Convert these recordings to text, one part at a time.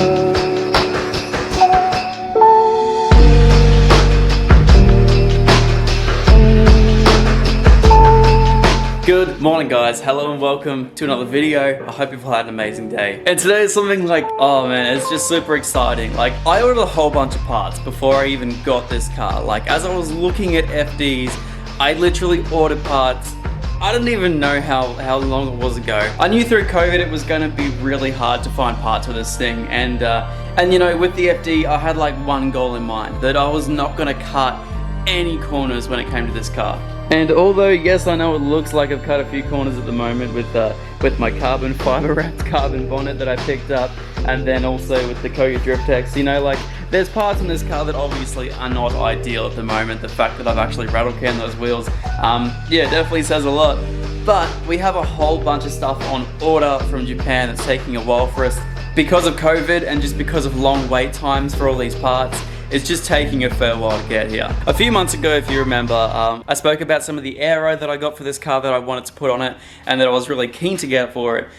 Good morning guys, hello and welcome to another video. I hope you've had an amazing day. And today is something like, oh man, it's just super exciting. Like, I ordered a whole bunch of parts before I even got this car. Like, as I was looking at FDs, I literally ordered parts. I didn't even know how long it was ago. I knew through COVID it was gonna be really hard to find parts for this thing. And you know, with the FD, I had like one goal in mind, that I was not gonna cut any corners when it came to this car. And although, yes, I know it looks like I've cut a few corners at the moment with my carbon fiber wrapped carbon bonnet that I picked up, and then also with the Koga Drift X, you know, like, there's parts in this car that obviously are not ideal at the moment. The fact that I've actually rattle canned those wheels, yeah, definitely says a lot. But we have a whole bunch of stuff on order from Japan that's taking a while for us because of COVID and just because of long wait times for all these parts. It's just taking a fair while to get here. A few months ago, if you remember, I spoke about some of the aero that I got for this car that I wanted to put on it and that I was really keen to get for it.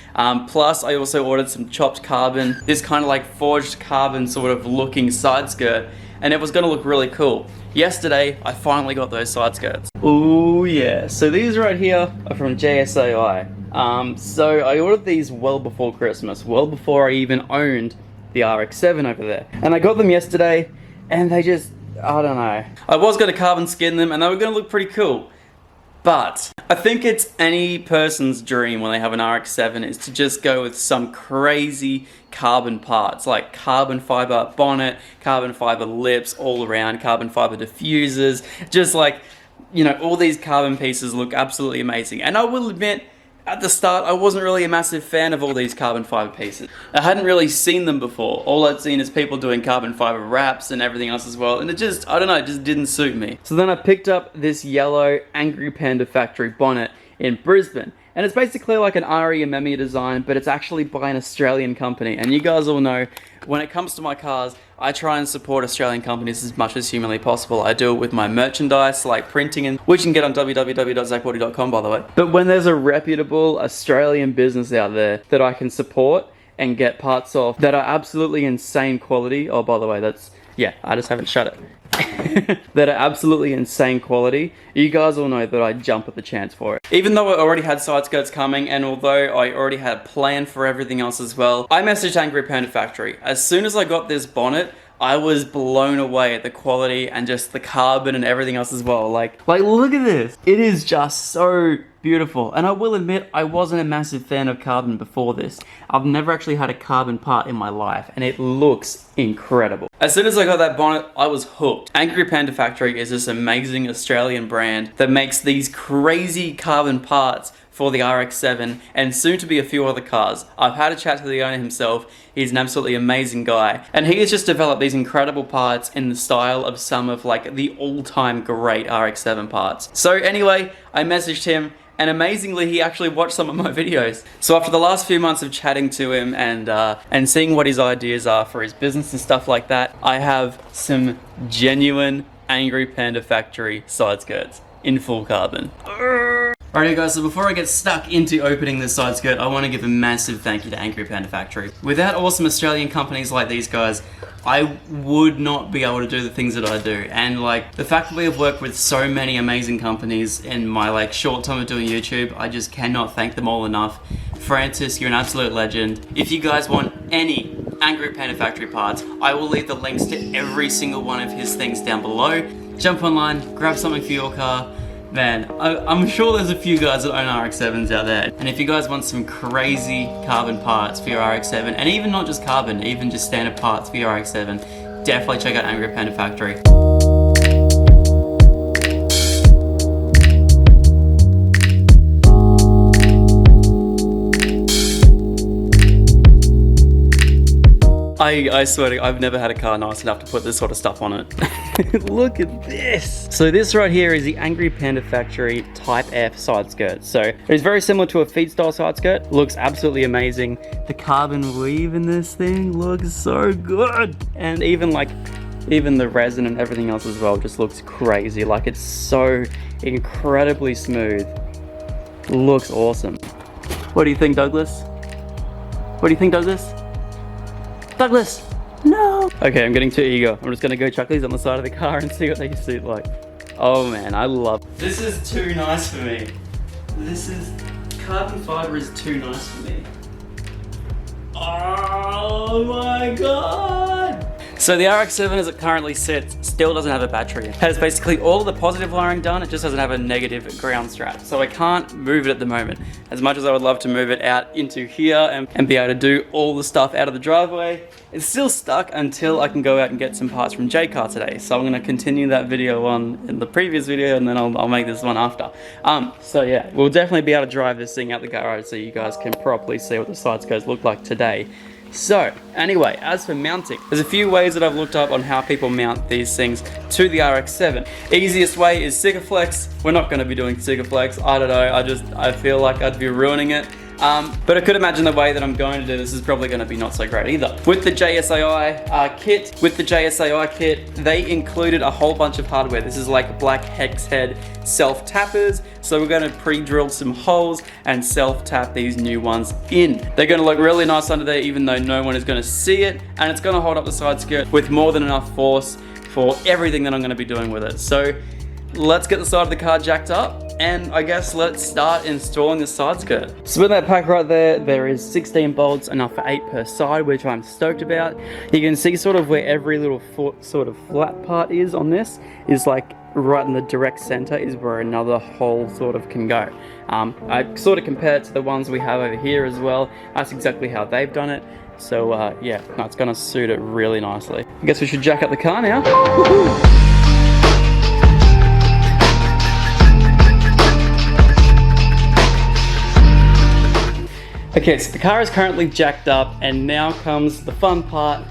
Plus, I also ordered some chopped carbon, this kind of like forged carbon sort of looking side skirt, and it was gonna look really cool. Yesterday, I finally got those side skirts. Ooh yeah, so these right here are from JSAI. So I ordered these well before Christmas, well before I even owned the RX-7 over there. And I got them yesterday, and they just, I don't know. I was going to carbon skin them and they were going to look pretty cool. But I think it's any person's dream when they have an RX-7 is to just go with some crazy carbon parts, like carbon fiber bonnet, carbon fiber lips all around, carbon fiber diffusers, just like, you know, all these carbon pieces look absolutely amazing. And I will admit, at the start, I wasn't really a massive fan of all these carbon fiber pieces. I hadn't really seen them before. All I'd seen is people doing carbon fiber wraps and everything else as well, and it just, I don't know, it just didn't suit me. So then I picked up this yellow Angry Panda factory bonnet in Brisbane. And it's basically like an RE Amemiya design, but it's actually by an Australian company. And you guys all know, when it comes to my cars, I try and support Australian companies as much as humanly possible. I do it with my merchandise, like printing, and which you can get on www.zacbaldy.com, by the way. But when there's a reputable Australian business out there that I can support and get parts off that are absolutely insane quality, oh, by the way, that's, yeah, I just haven't shut it. That are absolutely insane quality, you guys all know that I jump at the chance for it. Even though I already had side skirts coming, and although I already had a plan for everything else as well, I messaged Angry Panda Factory. As soon as I got this bonnet, I was blown away at the quality and just the carbon and everything else as well. Like look at this. It is just so beautiful. And I will admit, I wasn't a massive fan of carbon before this. I've never actually had a carbon part in my life, and it looks incredible. As soon as I got that bonnet, I was hooked. Angry Panda Factory is this amazing Australian brand that makes these crazy carbon parts for the RX-7 and soon to be a few other cars. I've had a chat to the owner himself. He's an absolutely amazing guy, and he has just developed these incredible parts in the style of some of like the all-time great RX-7 parts. So anyway, I messaged him, and amazingly, he actually watched some of my videos. So after the last few months of chatting to him and seeing what his ideas are for his business and stuff like that, I have some genuine Angry Panda Factory side skirts in full carbon. Alright guys, so before I get stuck into opening this side skirt, I want to give a massive thank you to Angry Panda Factory. Without awesome Australian companies like these guys, I would not be able to do the things that I do. And like, the fact that we have worked with so many amazing companies in my like short time of doing YouTube, I just cannot thank them all enough. Francis, you're an absolute legend. If you guys want any Angry Panda Factory parts, I will leave the links to every single one of his things down below. Jump online, grab something for your car. Man, I'm sure there's a few guys that own RX-7s out there. And if you guys want some crazy carbon parts for your RX-7, and even not just carbon, even just standard parts for your RX-7, definitely check out Angry Panda Factory. I swear to God, I've never had a car nice enough to put this sort of stuff on it. Look at this. So this right here is the Angry Panda Factory Type F side skirt. So it's very similar to a feed style side skirt. Looks absolutely amazing. The carbon weave in this thing looks so good. And even the resin and everything else as well just looks crazy. Like, it's so incredibly smooth. Looks awesome. What do you think, Douglas? What do you think, Douglas? Douglas! No! Okay, I'm getting too eager. I'm just gonna go chuck these on the side of the car and see what they suit like. Oh man, I love it. This is too nice for me. Carbon fiber is too nice for me. Oh my god! So the RX-7 as it currently sits still doesn't have a battery. It has basically all of the positive wiring done, it just doesn't have a negative ground strap. So I can't move it at the moment. As much as I would love to move it out into here and be able to do all the stuff out of the driveway, it's still stuck until I can go out and get some parts from J-Car today. So I'm gonna continue that video on in the previous video and then I'll make this one after. So yeah, we'll definitely be able to drive this thing out the garage so you guys can properly see what the side skirts look like today. So, anyway, as for mounting, there's a few ways that I've looked up on how people mount these things to the RX-7. Easiest way is Sikaflex. We're not going to be doing Sikaflex. I don't know, I feel like I'd be ruining it. But I could imagine the way that I'm going to do this is probably going to be not so great either. With the JSAI kit, they included a whole bunch of hardware. This is like black hex head self-tappers. So we're going to pre-drill some holes and self-tap these new ones in. They're going to look really nice under there even though no one is going to see it. And it's going to hold up the side skirt with more than enough force for everything that I'm going to be doing with it. So let's get the side of the car jacked up. And I guess let's start installing the side skirt. So with that pack right there, there is 16 bolts, enough for 8 per side, which I'm stoked about. You can see sort of where every little sort of flat part is on this, is like right in the direct center is where another hole sort of can go. I sort of compare it to the ones we have over here as well. That's exactly how they've done it. So yeah, no, it's gonna suit it really nicely. I guess we should jack up the car now. Woohoo! Okay, so the car is currently jacked up and now comes the fun part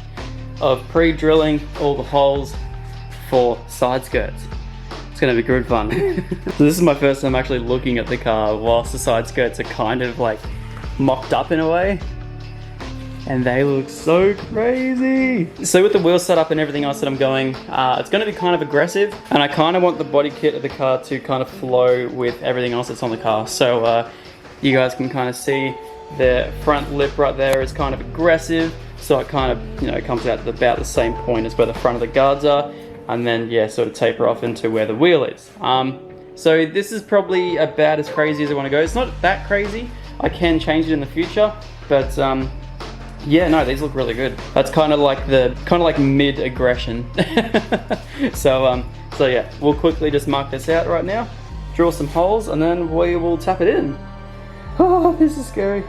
of pre-drilling all the holes for side skirts. It's gonna be good fun. So this is my first time actually looking at the car whilst the side skirts are kind of like mocked up in a way. And they look so crazy. So with the wheel setup and everything else that I'm going, it's gonna be kind of aggressive and I kind of want the body kit of the car to kind of flow with everything else that's on the car. So you guys can kind of see the front lip right there is kind of aggressive, so it kind of, you know, comes out to about the same point as where the front of the guards are, and then yeah, sort of taper off into where the wheel is. So this is probably about as crazy as I want to go. It's not that crazy. I can change it in the future, but yeah, no, these look really good. That's kind of like mid aggression. So yeah, we'll quickly just mark this out right now, drill some holes, and then we will tap it in. Oh, this is scary.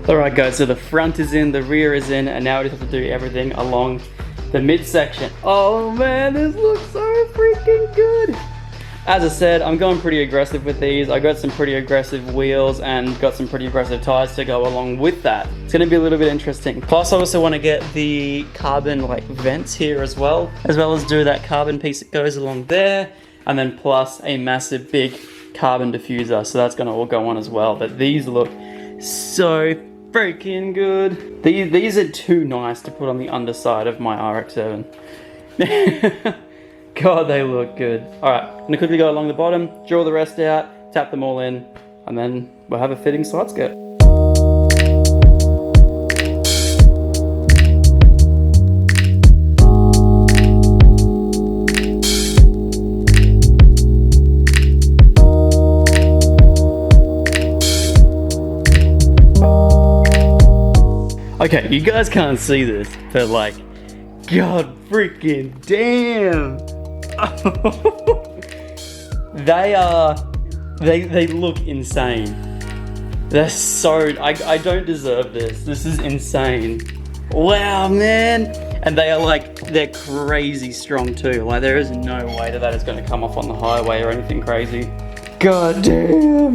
Alright guys, so the front is in, the rear is in, and now we just have to do everything along the midsection. Oh man, this looks so freaking good! As I said, I'm going pretty aggressive with these. I got some pretty aggressive wheels and got some pretty aggressive tires to go along with that. It's going to be a little bit interesting. Plus I also want to get the carbon like vents here as well as do that carbon piece that goes along there, and then plus a massive big carbon diffuser. So that's going to all go on as well. But these look so freaking good. These are too nice to put on the underside of my RX-7. God, they look good. Alright, I'm gonna quickly go along the bottom, drill the rest out, tap them all in, and then we'll have a fitting side skirt. Okay, you guys can't see this, but like, God freaking damn! They look insane. They're so, I don't deserve this. This is insane. Wow, man. And they are like, they're crazy strong too. Like there is no way that is going to come off on the highway or anything crazy. God damn.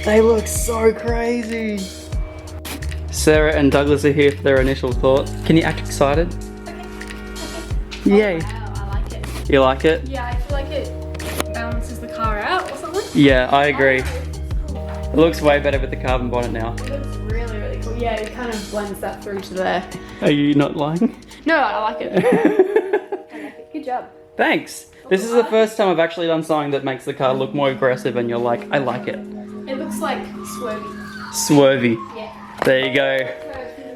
They look so crazy. Sarah and Douglas are here for their initial thoughts. Can you act excited? Yay. Wow, I like it. You like it? Yeah, I feel like it balances the car out or something. Yeah, I agree. It looks way better with the carbon bonnet now. It looks really, really cool. Yeah, it kind of blends that through to there. Are you not lying? No, I like it. I like it. Good job. Thanks. This is the first time I've actually done something that makes the car look more aggressive and you're like, I like it. It looks like swervy. Swervy. Yeah. There you go.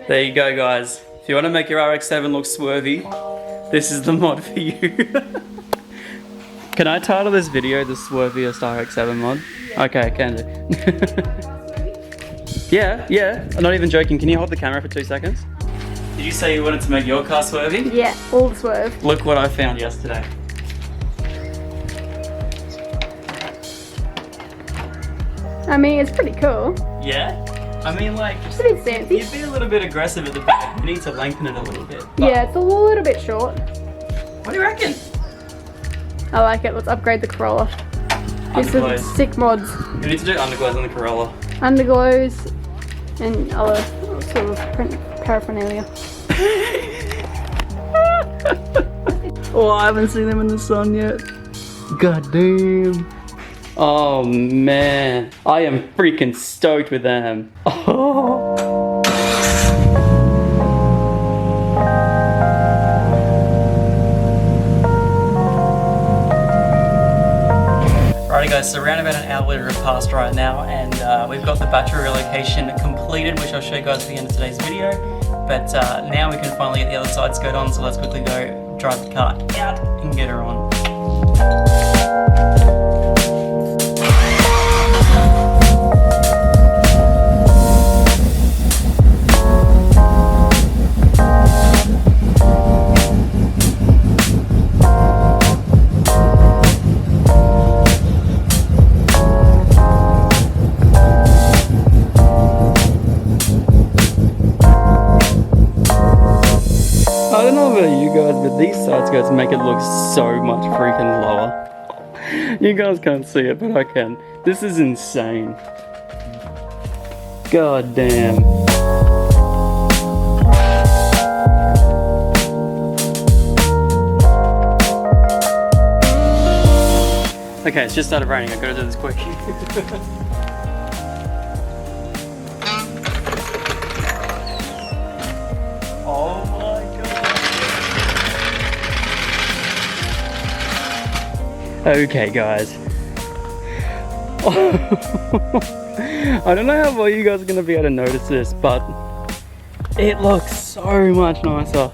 There you go, guys. If you want to make your RX-7 look swervy, this is the mod for you. Can I title this video the swerviest RX-7 mod? Yeah. Okay, I can do. Yeah. I'm not even joking. Can you hold the camera for 2 seconds? Did you say you wanted to make your car swervy? Yeah, all the swerve. Look what I found yesterday. I mean, it's pretty cool. Yeah? I mean, like, It's a bit fancy. you'd be a little bit aggressive at the back. You need to lengthen it a little bit. But Yeah, it's a little bit short. what do you reckon? I like it. Let's upgrade the Corolla. This is Underglows. sick mods. We need to do underglows on the Corolla. Underglows and other sort of print paraphernalia. Oh, I haven't seen them in the sun yet. God damn. Oh man, I am freaking stoked with them. Oh. Alrighty guys, so around about an hour have passed right now, and we've got the battery relocation completed, which I'll show you guys at the end of today's video. But now we can finally get the other side skirt on, so let's quickly go drive the car out and get her on. I don't know about you guys, but these side skirts make it look so much freaking lower. You guys can't see it, but I can. This is insane. God damn. Okay, it's just started raining. I gotta do this quick. Oh my god. Okay, guys. I don't know how well you guys are gonna be able to notice this, but it looks so much nicer.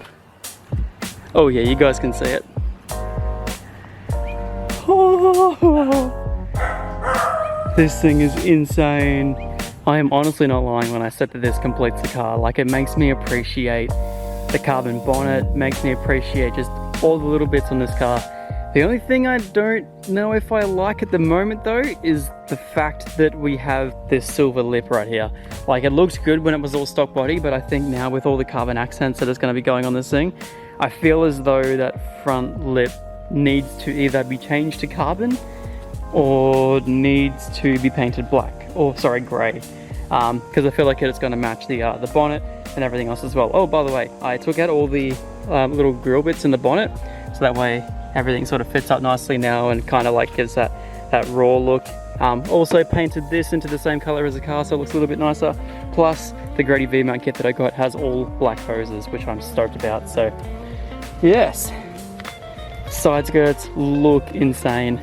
Oh yeah, you guys can see it. This thing is insane. I am honestly not lying when I said that this completes the car. Like, it makes me appreciate the carbon bonnet, makes me appreciate just all the little bits on this car. The only thing I don't know if I like at the moment though is the fact that we have this silver lip right here. Like, it looked good when it was all stock body, but I think now with all the carbon accents that is going to be going on this thing, I feel as though that front lip needs to either be changed to carbon or needs to be painted black, or sorry, grey, because I feel like it's going to match the bonnet and everything else as well. Oh, by the way, I took out all the little grill bits in the bonnet, so that way everything sort of fits up nicely now and kind of like gives that raw look. Also painted this into the same color as the car, so it looks a little bit nicer. Plus the Grady V-mount kit that I got has all black hoses, which I'm stoked about. So yes, side skirts look insane.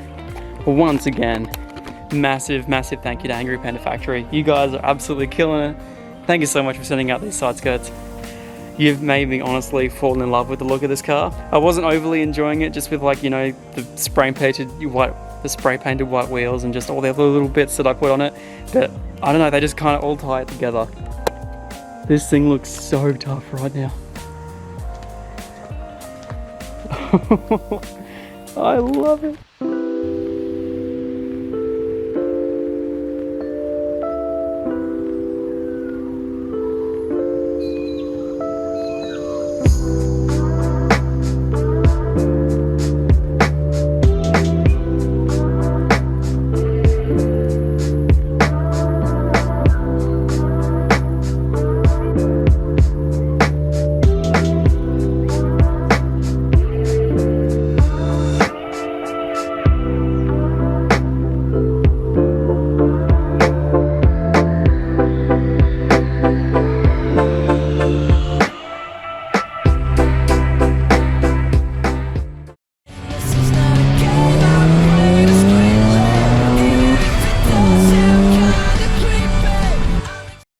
Once again, massive thank you to Angry Panda Factory. You guys are absolutely killing it. Thank you so much for sending out these side skirts. You've made me honestly fall in love with the look of this car. I wasn't overly enjoying it, just with, like, you know, the spray painted white wheels and just all the other little bits that I put on it. But I don't know, they just kind of all tie it together. This thing looks so tough right now. I love it.